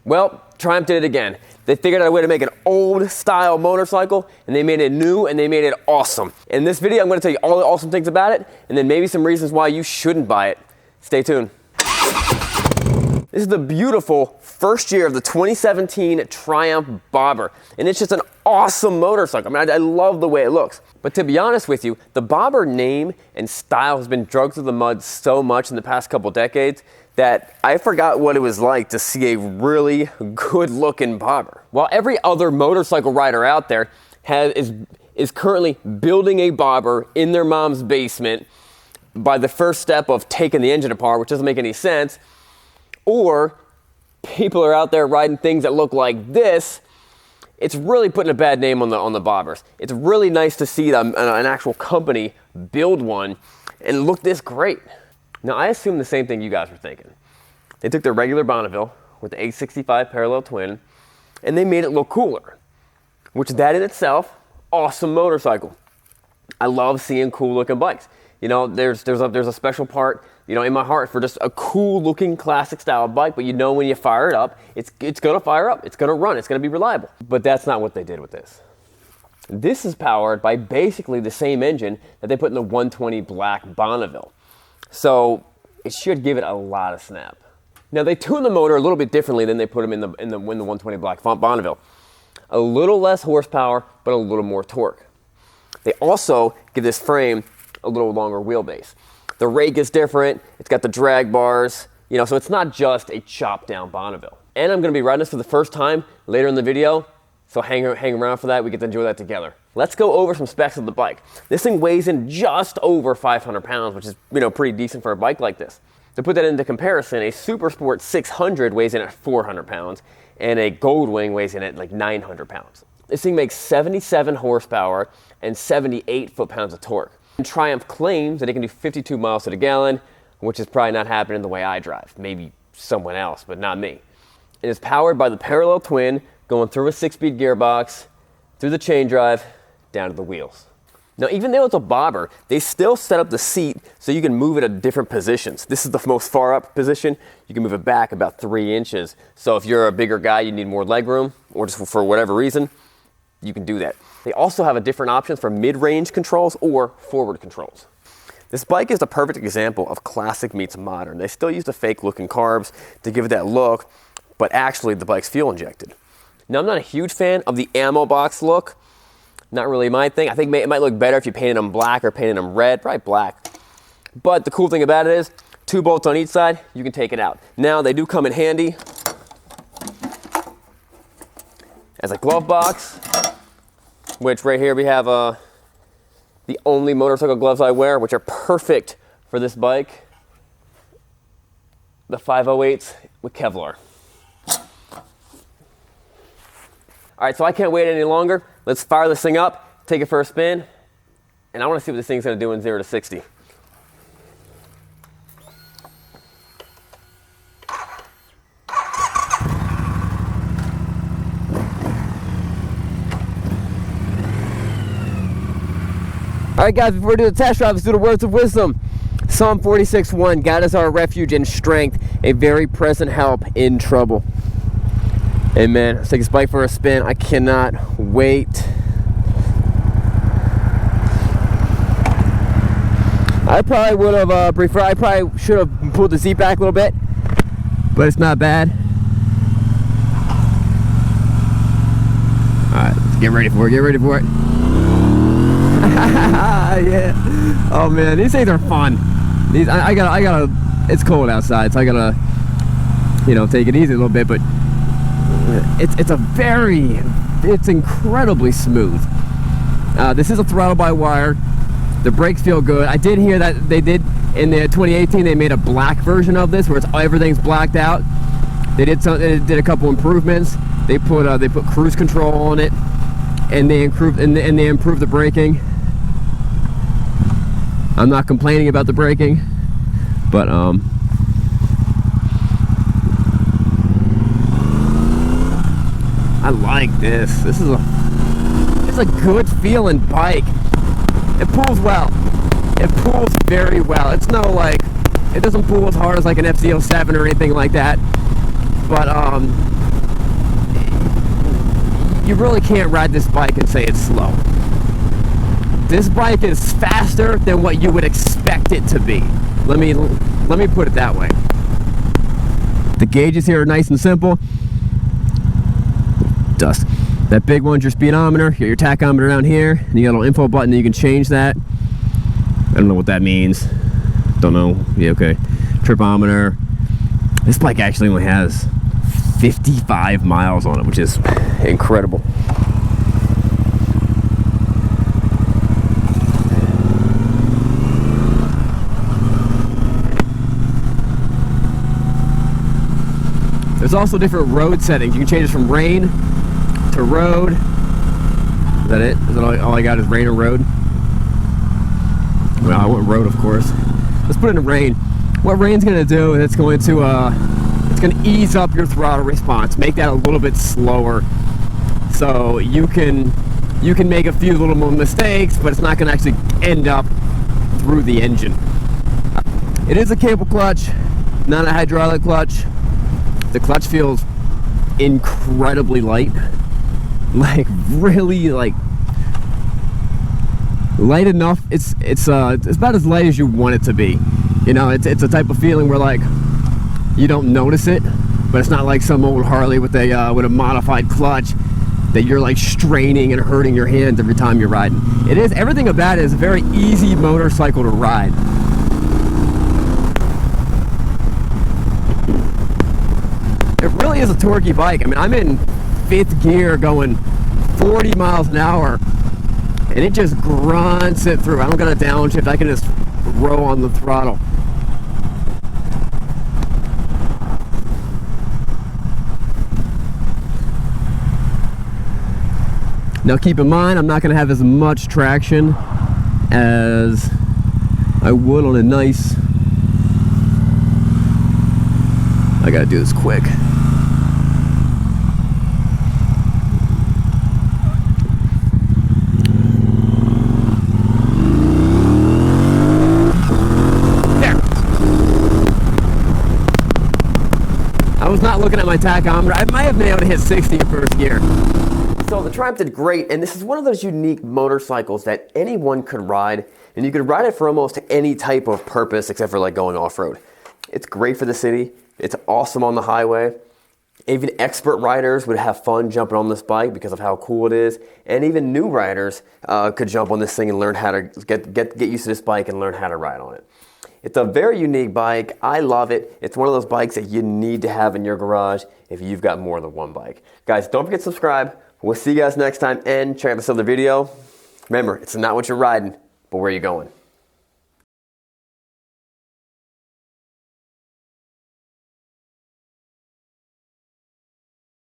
Well, Triumph did it again. They figured out a way to make an old style motorcycle, and they made it new, and they made it awesome. In this video, I'm going to tell you all the awesome things about it, and then maybe some reasons why you shouldn't buy it. Stay tuned. This is the beautiful first year of the 2017 Triumph Bobber, and it's just an awesome motorcycle. I mean, I love the way it looks. But to be honest with you, the Bobber name and style has been dragged through the mud so much in the past couple decades that I forgot what it was like to see a really good-looking Bobber. While every other motorcycle rider out there is currently building a Bobber in their mom's basement by the first step of taking the engine apart, which doesn't make any sense, or people are out there riding things that look like this, it's really putting a bad name on the Bobbers. It's really nice to see an actual company build one and look this great. Now, I assume the same thing you guys were thinking. They took their regular Bonneville with the 865 parallel twin, and they made it look cooler, which that in itself, awesome motorcycle. I love seeing cool looking bikes. You know, there's a special part, you know, in my heart for just a cool looking classic style bike, but you know when you fire it up, it's gonna fire up, it's gonna run, it's gonna be reliable. But that's not what they did with this. This is powered by basically the same engine that they put in the 120 black Bonneville. So it should give it a lot of snap. Now they tuned the motor a little bit differently than they put them in the 120 black Bonneville. A little less horsepower, but a little more torque. They also give this frame a little longer wheelbase. The rake is different, it's got the drag bars, you know, so it's not just a chopped down Bonneville. And I'm gonna be riding this for the first time later in the video, so hang around for that, we get to enjoy that together. Let's go over some specs of the bike. This thing weighs in just over 500 pounds, which is, you know, pretty decent for a bike like this. To put that into comparison, a Super Sport 600 weighs in at 400 pounds, and a Goldwing weighs in at like 900 pounds. This thing makes 77 horsepower and 78 foot-pounds of torque. And Triumph claims that it can do 52 miles to the gallon, which is probably not happening the way I drive. Maybe someone else, but not me. It is powered by the parallel twin, going through a 6-speed gearbox, through the chain drive, down to the wheels. Now, even though it's a Bobber, they still set up the seat so you can move it at different positions. This is the most far up position. You can move it back about 3 inches. So if you're a bigger guy, you need more leg room, or just for whatever reason, you can do that. They also have a different options for mid-range controls or forward controls. This bike is the perfect example of classic meets modern. They still use the fake looking carbs to give it that look, but actually the bike's fuel injected. Now, I'm not a huge fan of the ammo box look. Not really my thing. I think it might look better if you painted them black or painted them red, probably black. But the cool thing about it is 2 bolts on each side, you can take it out. Now, they do come in handy as a glove box, which right here we have the only motorcycle gloves I wear, which are perfect for this bike. The 508s with Kevlar. All right, so I can't wait any longer. Let's fire this thing up, take it for a spin, and I want to see what this thing's going to do in 0 to 60. All right, guys, before we do the test drive, let's do the words of wisdom. Psalm 46:1, God is our refuge and strength, a very present help in trouble. Amen. Let's take this bike for a spin. I cannot wait. I probably would have I probably should have pulled the seat back a little bit, but it's not bad. All right, let's get ready for it. Yeah. Oh man, these things are fun. I gotta. It's cold outside, so I gotta, you know, take it easy a little bit. But it's incredibly smooth. This is a throttle by wire. The brakes feel good. I did hear that they did in the 2018. They made a black version of this where everything's blacked out. They did a couple improvements. They put cruise control on it, and they improved the braking. I'm not complaining about the braking, but I like this. It's a good feeling bike. It pulls well. It pulls very well. It's no it doesn't pull as hard as like an FZ07 or anything like that. But you really can't ride this bike and say it's slow. This bike is faster than what you would expect it to be. Let me put it that way. The gauges here are nice and simple. Dust. That big one's your speedometer. You got your tachometer down here, and you got a little info button that you can change that. I don't know what that means. Don't know. Yeah, okay. Tripometer. This bike actually only has 55 miles on it, which is incredible. There's also different road settings. You can change this from rain to road. Is that it? Is that all I got is rain or road? Well, I want road, of course. Let's put it in rain. What rain's gonna do is it's going to ease up your throttle response, make that a little bit slower, so you can make a few little more mistakes, but it's not gonna actually end up through the engine. It is a cable clutch, not a hydraulic clutch. The clutch feels incredibly light, like really like light enough. It's about as light as you want it to be. You know, it's a type of feeling where like you don't notice it, but it's not like some old Harley with a modified clutch that you're like straining and hurting your hands every time you're riding. It is, everything about it is a very easy motorcycle to ride. It really is a torquey bike. I mean, I'm in 5th gear going 40 miles an hour, and it just grunts it through. I don't got a downshift. I can just row on the throttle. Now keep in mind, I'm not going to have as much traction as I would on a nice... I gotta do this quick. I was not looking at my tachometer. I might have been able to hit 60 in first gear. So the Triumph did great, and this is one of those unique motorcycles that anyone could ride, and you could ride it for almost any type of purpose except for like going off-road. It's great for the city. It's awesome on the highway. Even expert riders would have fun jumping on this bike because of how cool it is, and even new riders could jump on this thing and learn how to get used to this bike and learn how to ride on it. It's a very unique bike. I love it. It's one of those bikes that you need to have in your garage if you've got more than one bike. Guys, don't forget to subscribe. We'll see you guys next time, and check out this other video. Remember, it's not what you're riding, but where you're going.